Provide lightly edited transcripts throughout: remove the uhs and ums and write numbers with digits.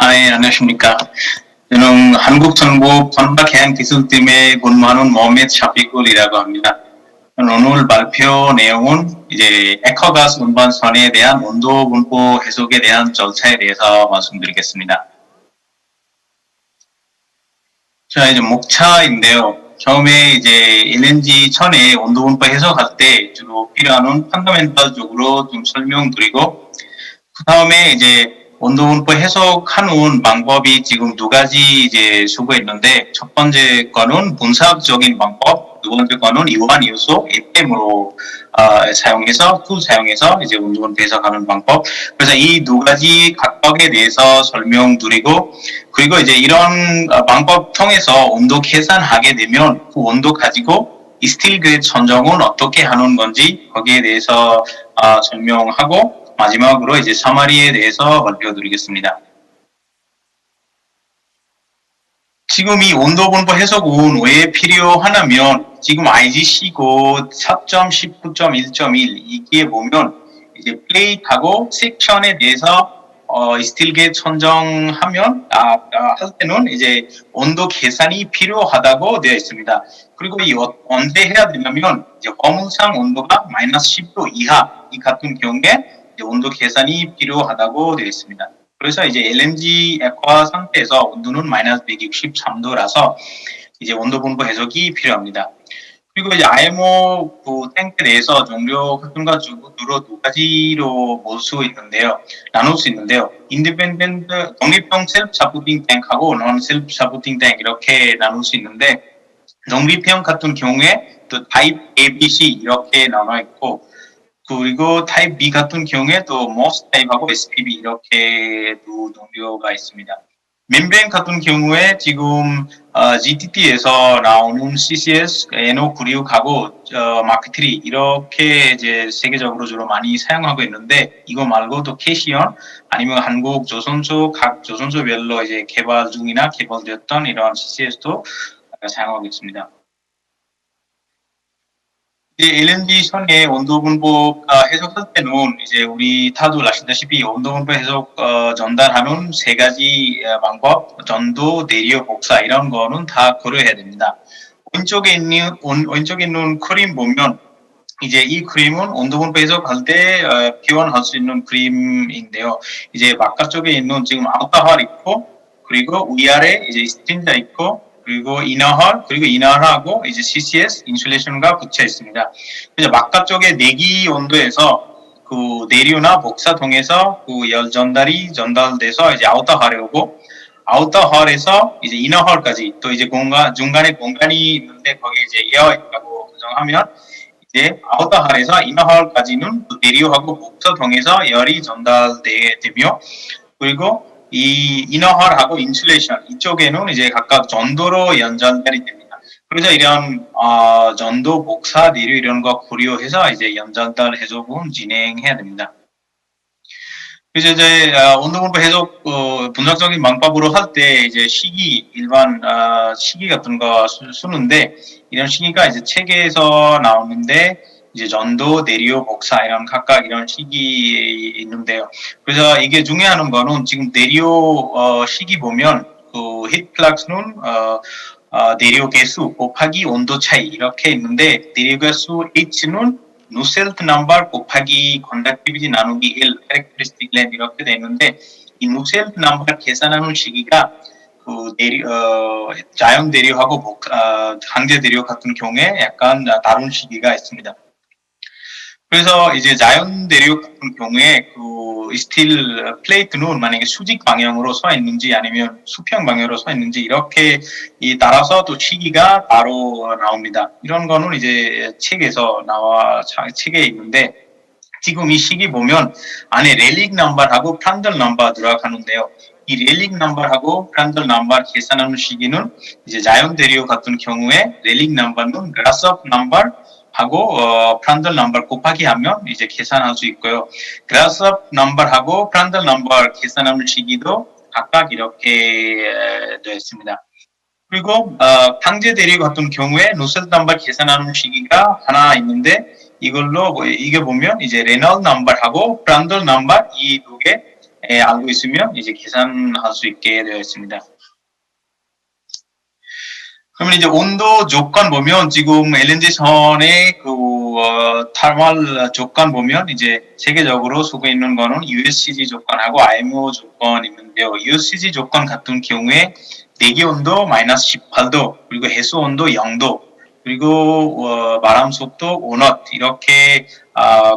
네, 안녕하십니까. 저는 한국정부 건박해양기술팀에 근무하는 모하메드 샤피꿀이라고 합니다. 오늘 발표 내용은 이제 액화가스 운반선에 대한 온도 분포 해석에 대한 절차에 대해서 말씀드리겠습니다. 자, 이제 목차인데요. 처음에 이제 LNG 천의 온도 분포 해석할 때 주로 필요한 펀더멘탈적으로 좀 설명드리고, 그 다음에 이제 온도 분포 해석하는 방법이 지금 두 가지 이제 수가 있는데, 첫 번째 거는 분석적인 방법, 두 번째 거는 이완 요소 APM으로 사용해서 이제 온도 분포 해석하는 방법. 그래서 이 두 가지 각각에 대해서 설명드리고, 그리고 이제 이런 방법 통해서 온도 계산하게 되면 그 온도 가지고 이 스틸 그레이드 선정은 어떻게 하는 건지 거기에 대해서 설명하고, 마지막으로 이제 서머리에 대해서 발표드리겠습니다. 지금 이 온도 분포 해석은 왜 필요하냐면, 지금 IGC고 4.19.1.1 이기에 보면 이제 플레이트하고 섹션에 대해서 스틸 게이트 선정하면 할 때는 이제 온도 계산이 필요하다고 되어 있습니다. 그리고 이 언제 해야 되냐면 이제 검은상 온도가 마이너스 10도 이하 이 같은 경우에 온도 계산이 필요하다고 되어 있습니다. 그래서 이제 LNG 액화 상태에서 온도는 마이너스 163도라서 이제 온도 분포 해석이 필요합니다. 그리고 이제 IMO 그 탱크에 대해서 종류 같은가 주로 두 가지로 나눌 수 있는데요. 인디펜던트 독립형 셀프 사포팅 탱크하고 non 셀프 사포팅 탱크 이렇게 나눌 수 있는데, 독립형 같은 경우에 또 타입 A, B, C 이렇게 나눠 있고, 그리고 타입 B 같은 경우에 또 MOS 타입하고 SPB 이렇게 두 종류가 있습니다. 멤브레인 같은 경우에 지금 GTT에서 나오는 CCS, NO96하고 마크3 이렇게 이제 세계적으로 주로 많이 사용하고 있는데, 이거 말고도 캐시언 아니면 한국 조선소 각 조선소별로 이제 개발 중이나 개발되었던 이런 CCS도 사용하고 있습니다. LNG 선의 온도 분포 해석할 때는 이제 우리 다들 아시다시피 온도 분포 해석 전달하는 세 가지 방법, 전도, 내리어, 복사 이런 거는 다 고려해야 됩니다. 왼쪽에 있는 그림 보면 이제 이 그림은 온도 분포 해석할 때 표현할 수 있는 그림인데요. 이제 바깥쪽에 있는 지금 아우터홀 있고, 그리고 위아래 이제 스트린자 있고, 그리고 이너홀, 그리고 이너홀하고 이제 CCS 인슐레이션과 붙여 있습니다. 그래서 바깥쪽에 내기 온도에서 그 내류나 복사 통해서 그 열 전달돼서 이제 아우터홀에 오고, 아우터홀에서 이제 이너홀까지 또 이제 중간에 공간이 있는데 거기에 이제 에어 있다고 가정하면 이제 아우터홀에서 이너홀까지는 내류하고 복사 통해서 열이 전달되며, 그리고 이 이너홀하고 인슐레이션 이쪽에는 이제 각각 전도로 연전달이 됩니다. 그래서 이런 전도, 복사, 내류 이런 거 고려해서 이제 연전달 해석은 진행해야 됩니다. 그래서 이제 온도 분포 해석 분석적인 방법으로 할 때 이제 시기 일반 시기 같은 거 쓰는데, 이런 시기가 이제 책에서 나오는데 이제 전도, 내리오, 복사 이런 각각 이런 시기 있는데요. 그래서 이게 중요한 거는 지금 내리오 시기 보면 그 히트 플럭스는 내리오 개수 곱하기 온도 차이 이렇게 있는데, 내리오 개수 H는 누셀트 넘버 곱하기 컨덕티비티 나누기 1 캐릭터리스틱 렌 이렇게 되어 있는데, 이 누셀트 넘버 계산하는 시기가 그 자연 내리오하고 강제 내리오 같은 경우에 약간 다른 시기가 있습니다. 그래서 이제 자연 내리오 같은 경우에 그 스틸 플레이트는 만약에 수직 방향으로 서 있는지 아니면 수평 방향으로 서 있는지 이렇게 따라서 또 시기가 바로 나옵니다. 이런 거는 이제 책에 있는데, 지금 이 시기 보면 안에 렐릭 넘버하고 프란들 넘버 들어가는데요. 이 렐릭 넘버하고 프란들 넘버 계산하는 시기는 이제 자연 내리오 같은 경우에 렐릭 넘버는 그라스업 넘버 하고 프란들 넘버 곱하기 하면 이제 계산할 수 있고요. 그라스업 넘버하고 프란들 넘버 계산하는 시기도 각각 이렇게 되어 있습니다. 그리고 강제 대리 같은 경우에 누셀트 넘버 계산하는 시기가 하나 있는데, 이걸로 이게 보면 이제 레널드 넘버하고 프란들 넘버 이 두 개 알고 있으면 이제 계산할 수 있게 되어 있습니다. 그러면 이제 온도 조건 보면 지금 LNG 선의 탈말 조건 보면 이제 세계적으로 쓰고 있는 거는 USCG 조건하고 IMO 조건 있는데요. USCG 조건 같은 경우에 대기 온도 마이너스 18도, 그리고 해수 온도 0도, 그리고 바람 속도 5knot 이렇게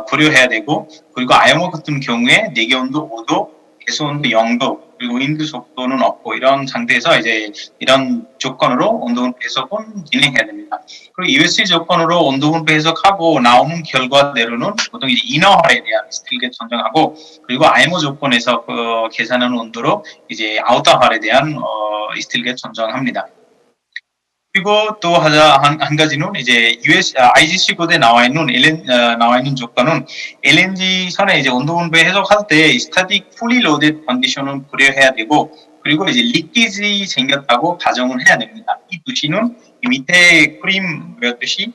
고려해야 되고, 그리고 IMO 같은 경우에 대기 온도 5도, 해수 온도 0도, 그리고 윈드 속도는 없고 이런 상태에서 이제 이런 조건으로 온도 해석은 진행해야 됩니다. 그리고 USC 조건으로 온도 해석하고 나오는 결과대로는 보통 이제 이너할에 대한 스틸겟 선정하고, 그리고 IMO 조건에서 계산하는 온도로 이제 아우터할에 대한 스틸겟 선정합니다. 그리고 또 한 가지는 이제 IGC 코드에 나와 있는 조건은 LNG 선에 이제 온도 분배 해석할 때 static fully loaded 컨디션은 고려해야 되고, 그리고 이제 리키지 생겼다고 가정을 해야 됩니다. 이 두시는 이 밑에 그림 보였듯이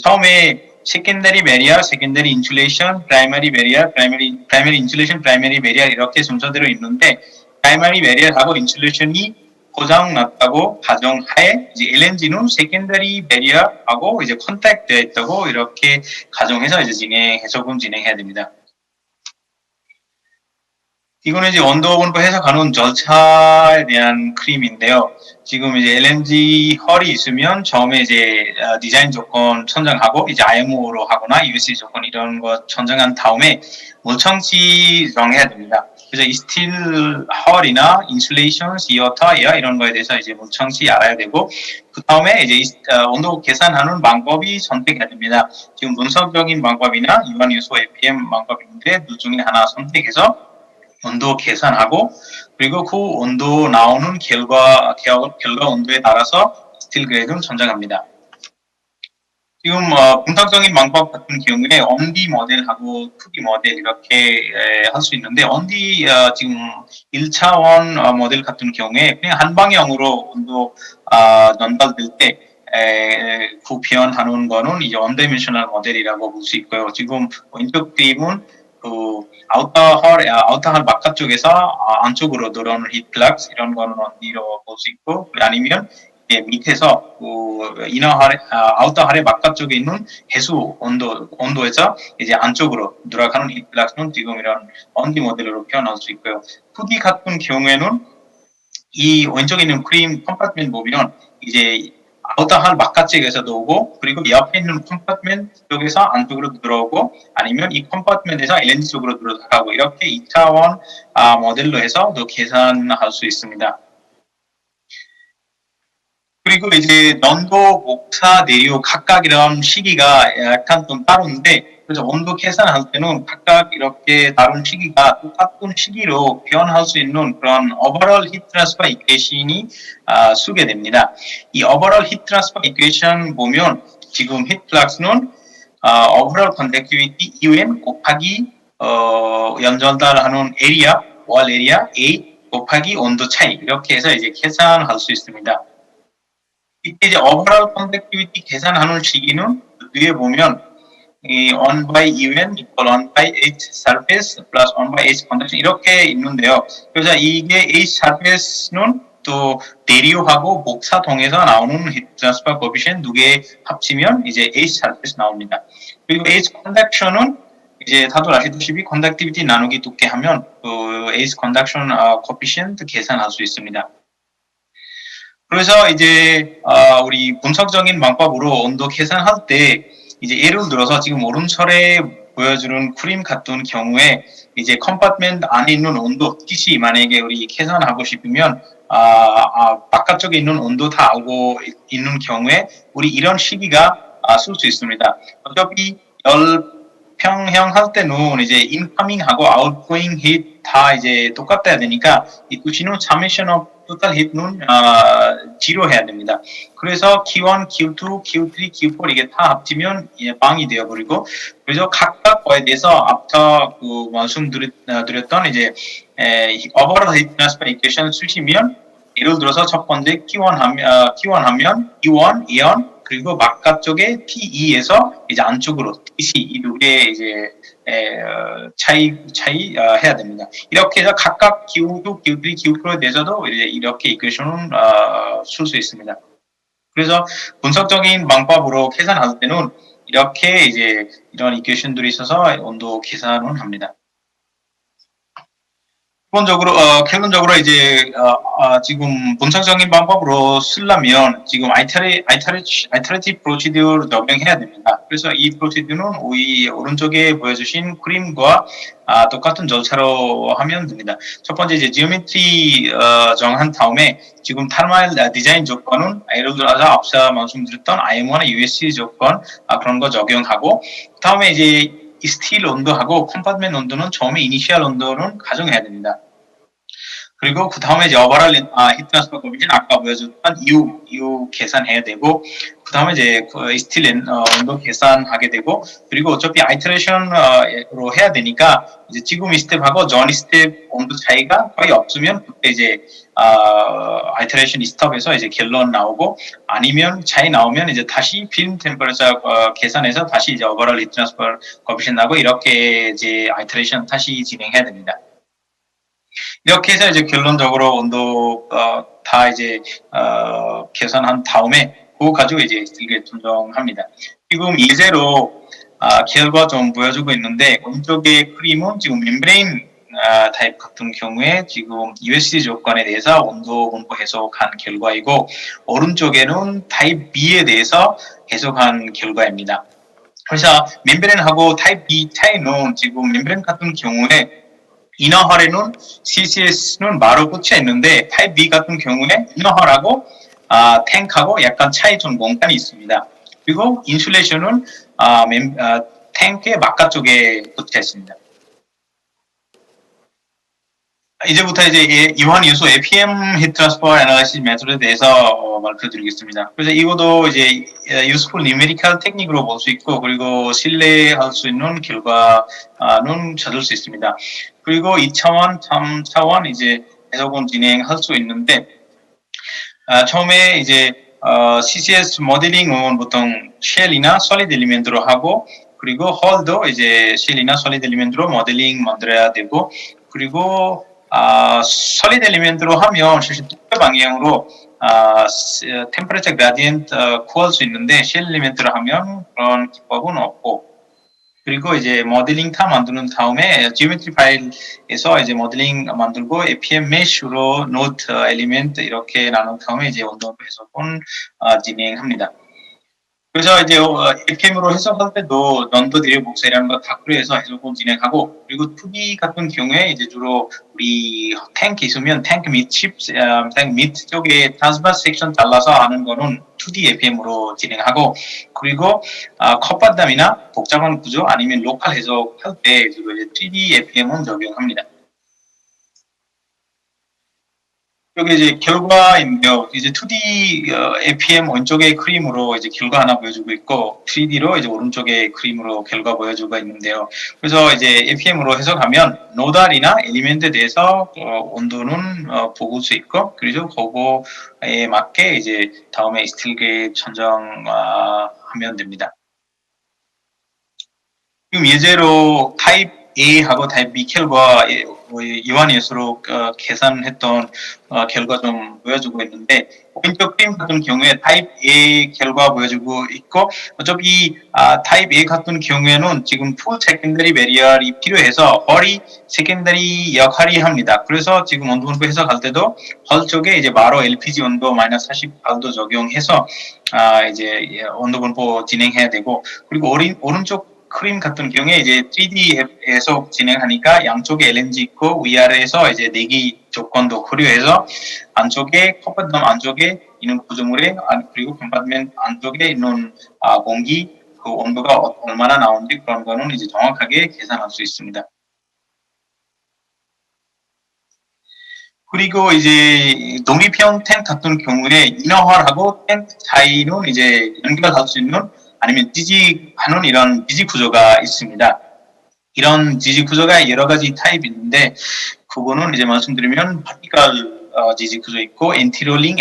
처음에 secondary barrier, secondary insulation, primary barrier, primary insulation, primary barrier 이렇게 순서대로 있는데, primary barrier하고 insulation이 고장 났다고 가정하에 이제 LNG는 세컨더리 배리어하고 이제 컨택 되어 있다고 이렇게 가정해서 이제 해석은 진행해야 됩니다. 이거는 이제 온도 분포 해석하는 절차에 대한 그림인데요. 지금 이제 LNG 헐이 있으면 처음에 이제 디자인 조건 선정하고 이제 IMO로 하거나 USC 조건 이런 거 선정한 다음에 물청치 정해야 됩니다. 그래서 이 스틸 헐이나 인슐레이션, 시어터, 에어 이런 거에 대해서 이제 물청치 알아야 되고, 그 다음에 이제 온도 계산하는 방법이 선택해야 됩니다. 지금 분석적인 방법이나 유한 요소 APM 방법인데 둘 중에 하나 선택해서 온도 계산하고, 그리고 그 온도 나오는 결과 온도에 따라서 스틸 그레이드를 선정합니다. 지금 분석적인 방법 같은 경우에 온디 모델하고 2D 모델 이렇게 할 수 있는데, 온디 지금 1차원 모델 같은 경우에 그냥 한 방향으로 온도 전달될 때 구현하는 거는 이제 원다이멘셔널 모델이라고 볼 수 있고요. 지금 왼쪽 그림은 아우터홀 바깥쪽에서 안쪽으로 들어오는 히트 플럭스 이런 거는 온디로 볼 수 있고, 아니면 밑에서 아우터홀의 바깥쪽에 있는 해수 온도에서 이제 안쪽으로 들어가는 히트 플럭스는 지금 이런 온디 모델로 표현할 수 있고요. 2D 같은 경우에는 이 왼쪽에 있는 크림 컴파트먼트 보면 이제 아우터홀 바깥쪽에서도 오고, 그리고 옆에 있는 컴파트먼트 쪽에서 안쪽으로 들어오고, 아니면 이 컴파트먼트에서 LNG 쪽으로 들어가고, 이렇게 2차원 모델로 해서 또 계산할 수 있습니다. 그리고 이제 연도, 목차, 내류 각각 이런 시기가 약간 좀 따로인데, 그래서 온도 계산할 때는 각각 이렇게 다른 시기가 똑같은 시기로 표현할 수 있는 그런 오버롤 히트 트랜스퍼 이퀘이션이 쓰게 됩니다. 이 오버롤 히트 트랜스퍼 이퀘이션 보면 지금 히트 플럭스는 오버롤 컨덕티비티 UN 곱하기 연전달하는 에리아, 월 에리아 A 곱하기 온도 차이 이렇게 해서 이제 계산할 수 있습니다. 이때 이제 오버롤 컨덕티비티 계산하는 시기는 뒤에 보면 이 1 by UN equal 1 by H surface plus 1 by H conduction 이렇게 있는데요. 그래서 이게 H surface는 또 대류하고 목차 통해서 나오는 heat transfer coefficient 두 개 합치면 이제 H surface 나옵니다. 그리고 H conduction은 이제 다들 아시다시피 conductivity 나누기 두께 하면 그 H conduction coefficient 계산할 수 있습니다. 그래서 이제 우리 분석적인 방법으로 온도 계산할 때 이제 예를 들어서 지금 오른철에 보여주는 그림 같은 경우에 이제 컴파트먼트 안에 있는 온도 TC 만약에 우리 계산하고 싶으면 바깥쪽에 있는 온도 다 알고 있는 경우에 우리 이런 시기가 쓸 수 있습니다. 어차피 열평형 할 때는 이제 인커밍하고 아웃고잉 히트 다 이제 똑같아야 되니까 이 TC는 summation of total heat는 제로 해야 됩니다. 그래서 Q1, Q2, Q3, Q4 이게 다 합치면 방이 되어버리고, 그래서 각각 거에 대해서 앞서 그 말씀드렸던 이제 overall heat transfer equation 쓰시면 예를 들어서 첫 번째 Q1 하면 U1, E1 그리고 바깥쪽에 TE에서 이제 안쪽으로 TC 이 두 개 이제 차이 해야 됩니다. 이렇게 해서 각각 기울기, 기울기에 대해서도 이렇게 이퀘이션은 쓸 수 있습니다. 그래서 분석적인 방법으로 계산할 때는 이렇게 이제 이런 이퀘이션들이 있어서 온도 계산을 합니다. 결론적으로 이제 지금 분석적인 방법으로 쓰려면 지금 iterative procedure 적용해야 됩니다. 그래서 이 프로시듀는 오른쪽에 보여주신 그림과 똑같은 절차로 하면 됩니다. 첫 번째 이제 지오메트리 정한 다음에 지금 타르말 디자인 조건은 예를 들어서 앞서 말씀드렸던 IM1의 USC 조건 그런 거 적용하고 그다음에 이제 이 스틸 온도하고 컴파트먼트 온도는 처음에 이니셜 온도는 가정해야 됩니다. 그리고 그 다음에 이제 오버럴 히트 트랜스퍼 코에피시언트 아까 보여줬던 이유 계산해야 되고 그 다음에 이제 그 스틸 온도 계산하게 되고 그리고 어차피 아이터레이션으로 해야 되니까 이제 지금 이 스텝하고 전 스텝 온도 차이가 거의 없으면 그때 이제 아이터레이션 스톱에서 이제 결론 나오고 아니면 차이 나오면 이제 다시 필름 템퍼레처 계산해서 다시 이제 오버럴 히트 트랜스퍼 코에피시언트 하고 이렇게 이제 아이터레이션 다시 진행해야 됩니다. 이렇게 해서 이제 결론적으로 온도 다 이제 계산한 다음에 그거 가지고 이제 스틸게 조정합니다. 지금 예제로 결과 좀 보여주고 있는데 오른쪽의 그림은 지금 멤브레인 타입 같은 경우에 지금 USD 조건에 대해서 온도 분포 해석한 결과이고 오른쪽에는 타입 B에 대해서 해석한 결과입니다. 그래서 멤브레인하고 타입 B 차이는 지금 멤브레인 같은 경우에 이너헐에는 CCS는 바로 꽂혀 있는데 타입 B 같은 경우에 이너헐하고 탱크하고 약간 차이 좀 공간이 있습니다. 그리고 인슐레이션은 탱크의 바깥쪽에 꽂혀 있습니다. 이제부터 이제 이완 요소 APM 히트 트랜스퍼 애널리시스 메소드에 대해서 말씀드리겠습니다. 그래서 이것도 이제 useful numerical 테크닉으로 볼 수 있고 그리고 신뢰할 수 있는 결과는 찾을 수 있습니다. 그리고 2차원, 3차원 이제 해석은 진행할 수 있는데 처음에 이제 CCS 모델링은 보통 쉘이나 솔리드 엘리멘트로 하고 그리고 홀도 이제 쉘이나 솔리드 엘리멘트로 모델링 만들어야 되고 그리고 솔리드 엘리멘트로 하면 사실 두 방향으로 템퍼레처 그라디언트 구할 수 있는데 쉘 엘리멘트로 하면 그런 기법은 없고 그리고 이제 모델링 다 만드는 다음에 지오메트리 파일에서 이제 모델링 만들고 APM 메쉬로 노트 엘리멘트 이렇게 나눈 다음에 이제 온도 해석은 진행합니다. 그래서 이제 APM으로 해석할 때도 넌더 디레 복사이라는 거 다 그래서 해석은 진행하고 그리고 2D 같은 경우에 이제 주로 우리 탱크 있으면 탱크 밑 쪽에 트랜스버스 섹션 잘라서 하는 거는 2D APM으로 진행하고 그리고 컵바담이나 복잡한 구조 아니면 로컬 해석할 때 주로 이제 3D APM은 적용합니다. 여기 이제 결과인데요. 이제 2D APM 왼쪽에 그림으로 이제 결과 하나 보여주고 있고 3D로 이제 오른쪽에 그림으로 결과 보여주고 있는데요. 그래서 이제 APM으로 해석하면 노달이나 엘리멘트에 대해서 온도는 보고 수 있고 그리고 그거에 맞게 이제 다음에 스틸게 선정하면 됩니다. 지금 예제로 타입 A하고 타입 B 결과 이완 예수로 계산했던 결과 좀 보여주고 있는데 왼쪽 그림 같은 경우에 타입 A 결과 보여주고 있고 어차피 타입 A 같은 경우에는 지금 풀 세컨더리 배리얼이 필요해서 허리 세컨더리 역할이 합니다. 그래서 지금 온도 분포 해석할 때도 헐 쪽에 이제 바로 LPG 온도 마이너스 48도 적용해서 이제 온도 분포 진행해야 되고 그리고 오른쪽 그림 같은 경우에 이제 3D에서 진행하니까 양쪽에 LNG 있고 위아래에서 이제 내기 조건도 고려해서 안쪽에 컵바담 안쪽에 있는 구조물에 그리고 컴파트먼트 안쪽에 있는 공기 그 온도가 얼마나 나오는지 그런 거는 이제 정확하게 계산할 수 있습니다. 그리고 이제 독립형 탱크 같은 경우에 인어활하고 탱크 차이는 이제 연결할 수 있는 아니면 지지하는 이런 지지 구조가 있습니다. 이런 지지 구조가 여러 가지 타입이 있는데 그거는 이제 말씀드리면 파티클 지지 구조 있고 엔티롤링,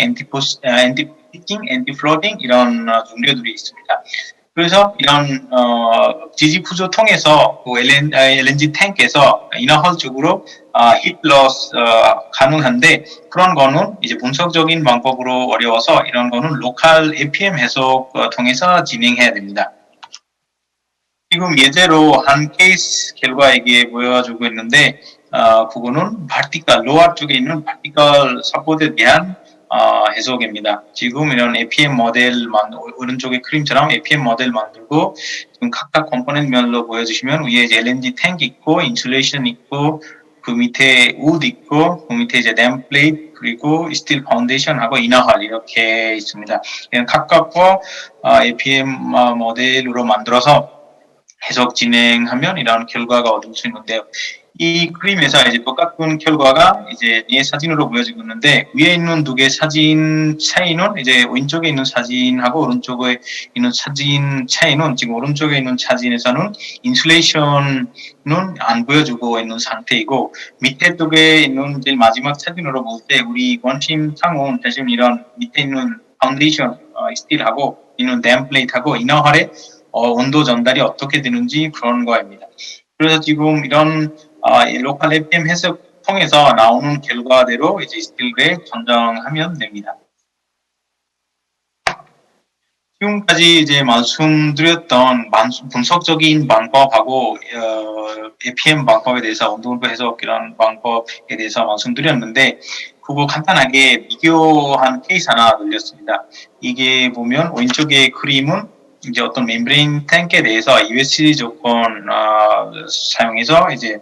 피킹, 엔티 플로딩 이런 종류들이 있습니다. 그래서 이런 지지 구조 통해서 그 LNG 탱크에서 인하홀 쪽으로 히트 로스 가능한데 그런 거는 이제 분석적인 방법으로 어려워서 이런 거는 로컬 APM 해석 통해서 진행해야 됩니다. 지금 예제로 한 케이스 결과에게 보여주고 있는데 그거는 바티컬 로아 쪽에 있는 바티컬 서포트에 대한 해석입니다. 지금 이런 APM 모델 오른쪽에 그림처럼 APM 모델 만들고 지금 각각 컴포넌트별로 보여주시면 위에 이제 LNG 탱크 있고 인슐레이션 있고 그 밑에 우드 있고 그 밑에 이제 댐 플레이트 그리고 스틸 파운데이션하고 이너홀 이렇게 있습니다. 각각 APM 모델로 만들어서 해석 진행하면 이런 결과가 얻을 수 있는데요. 이 그림에서 이제 똑같은 결과가 이제 이 사진으로 보여지고 있는데 위에 있는 두 개 사진 차이는 이제 왼쪽에 있는 사진하고 오른쪽에 있는 사진 차이는 지금 오른쪽에 있는 사진에서는 인슐레이션은 안 보여주고 있는 상태이고 밑에 쪽에 있는 제일 마지막 사진으로 볼 때 우리 원심 상은 사실 이런 밑에 있는 파운데이션 스틸하고 있는 댐 플레이트하고 이너홀에 온도 전달이 어떻게 되는지 그런 거입니다. 그래서 지금 이런 로컬 APM 해석 통해서 나오는 결과대로 이제 스틸그에 전정하면 됩니다. 지금까지 이제 말씀드렸던 분석적인 방법하고 APM 방법에 대해서 온도분포 해석 이런 방법에 대해서 말씀드렸는데 그거 간단하게 비교한 케이스 하나 늘렸습니다. 이게 보면 왼쪽의 그림은 이제 어떤 멤브레인 탱크에 대해서 USG 조건 사용해서 이제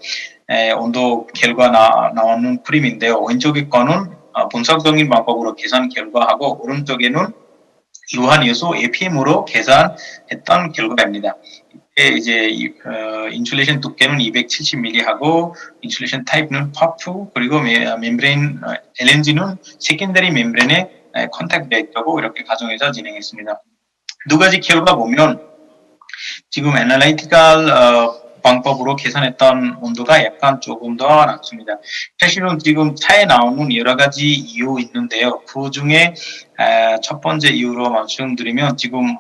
온도 결과 나오는 그림인데요. 왼쪽의 거는 분석적인 방법으로 계산 결과하고 오른쪽에는 유한 요소 APM으로 계산했던 결과입니다. 이제 인슐레이션 두께는 270mm 하고 인슐레이션 타입은 퍼프 그리고 멤브레인 LNG는 세컨더리 멤브레인에 컨택되어 있다고 이렇게 가정해서 진행했습니다. 두 가지 결과 보면 지금 애널리티컬 방법으로 계산했던 온도가 약간 조금 더 낮습니다. 사실은 지금 차에 나오는 여러 가지 이유 있는데요. 그 중에 첫 번째 이유로 말씀드리면 지금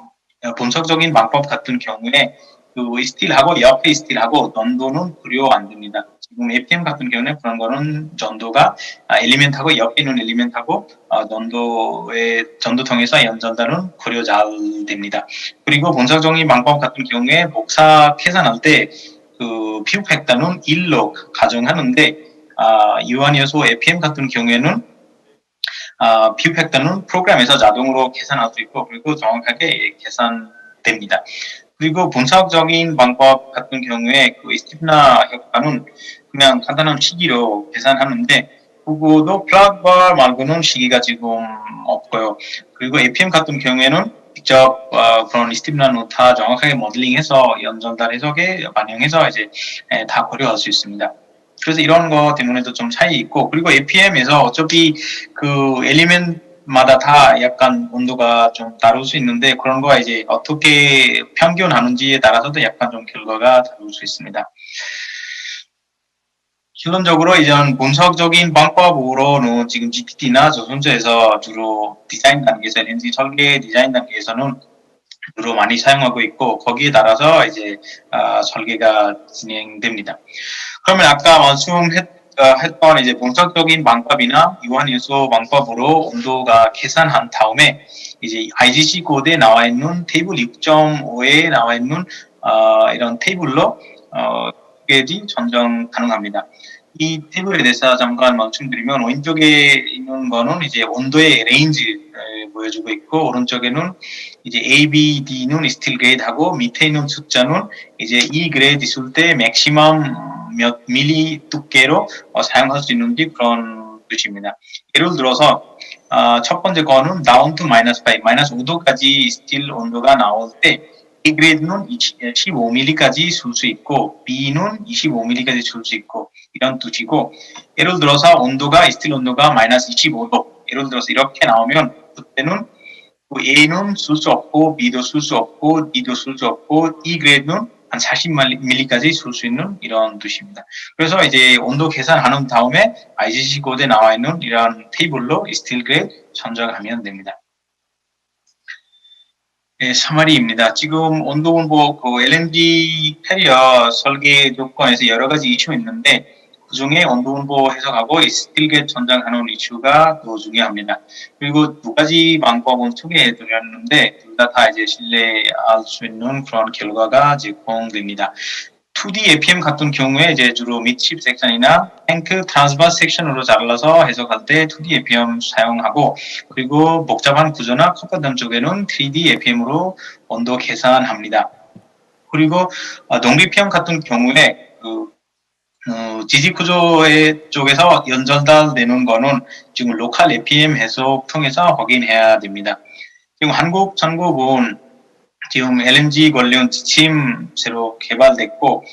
분석적인 방법 같은 경우에 그 스틸하고 옆에 스틸하고 전도는 고려 안 됩니다. 지금 APM 같은 경우는 그런 거는 전도가 엘리멘트하고 옆에 있는 엘리멘트하고 전도 통해서 연전단은 고려 잘 됩니다. 그리고 분석적인 방법 같은 경우에 복사 계산할 때 그 피부 팩터는 1로 가정하는데 유한 요소 APM 같은 경우에는 피부 팩터는 프로그램에서 자동으로 계산할 수 있고 그리고 정확하게 계산됩니다. 그리고 분석적인 방법 같은 경우에 그 스티프나 효과는 그냥 간단한 시기로 계산하는데 그거도 플러그바 말고는 시기가 지금 없고요. 그리고 APM 같은 경우에는 직접 그런 스티프나 노타 정확하게 모델링해서 연전달 해석에 반영해서 이제 다 고려할 수 있습니다. 그래서 이런 거 때문에도 좀 차이 있고 그리고 APM에서 어차피 그 엘리멘트마다 다 약간 온도가 좀 다를 수 있는데 그런 거 이제 어떻게 평균하는지에 따라서도 약간 좀 결과가 다를 수 있습니다. 결론적으로 이전 분석적인 방법으로는 지금 GPT나 조선소에서 주로 디자인 단계에서 LNG 설계 디자인 단계에서는 주로 많이 사용하고 있고 거기에 따라서 이제 설계가 진행됩니다. 그러면 아까 말씀했던 이제 분석적인 방법이나 유한 요소 방법으로 온도가 계산한 다음에 이제 IGC 코드에 나와 있는 테이블 6.5에 나와 있는 이런 테이블로 까지 전정 가능합니다. 이 테이블에 대해서 잠깐 말씀드리면 왼쪽에 있는 거는 이제 온도의 레인지 보여주고 있고 오른쪽에는 이제 A, B, D는 스틸 그레이드하고 밑에 있는 숫자는 이제 E 그레이드 있을 때 맥시멈 몇 밀리 두께로 사용할 수 있는지 그런 뜻입니다. 예를 들어서 첫 번째 거는 down to -5, 마이너스 5도까지 스틸 온도가 나올 때 A 그레이드는 15mm까지 쓸 수 있고 B는 25mm까지 쓸 수 있고 이런 뜻이고 예를 들어서 온도가 스틸 온도가 마이너스 25도 예를 들어서 이렇게 나오면 그때는 A는 쓸 수 없고 B도 쓸 수 없고 D도 쓸 수 없고 E 그레이드는 한 40mm까지 쓸 수 있는 이런 뜻입니다. 그래서 이제 온도 계산하는 다음에 IGC 코드에 나와 있는 이런 테이블로 스틸 그레이드 선정하면 됩니다. 네, 사마리입니다. 지금 온도분보 그 LNG 캐리어 설계 조건에서 여러 가지 이슈가 있는데 그중에 온도분보 해석하고 스틸겟 전장하는 이슈가 더 중요합니다. 그리고 두 가지 방법은 소개해 드렸는데 둘 다 이제 신뢰할 수 있는 그런 결과가 제공됩니다. 2D APM 같은 경우에 이제 주로 밑칩 섹션이나 탱크 트랜스버스 섹션으로 잘라서 해석할 때 2D APM 사용하고 그리고 복잡한 구조나 컵바담 쪽에는 3D APM으로 온도 계산합니다. 그리고 동비평 같은 경우에 지지 구조의 쪽에서 연전달되는 거는 지금 로컬 APM 해석 통해서 확인해야 됩니다. 지금 한국 전국은 지금 LNG 관련 지침 새로 개발됐고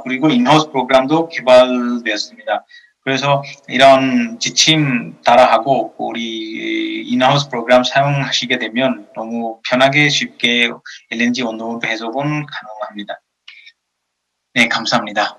그리고 인하우스 프로그램도 개발되었습니다. 그래서 이런 지침 따라하고 우리 인하우스 프로그램 사용하시게 되면 너무 편하게 쉽게 LNG 온도 해석은 가능합니다. 네, 감사합니다.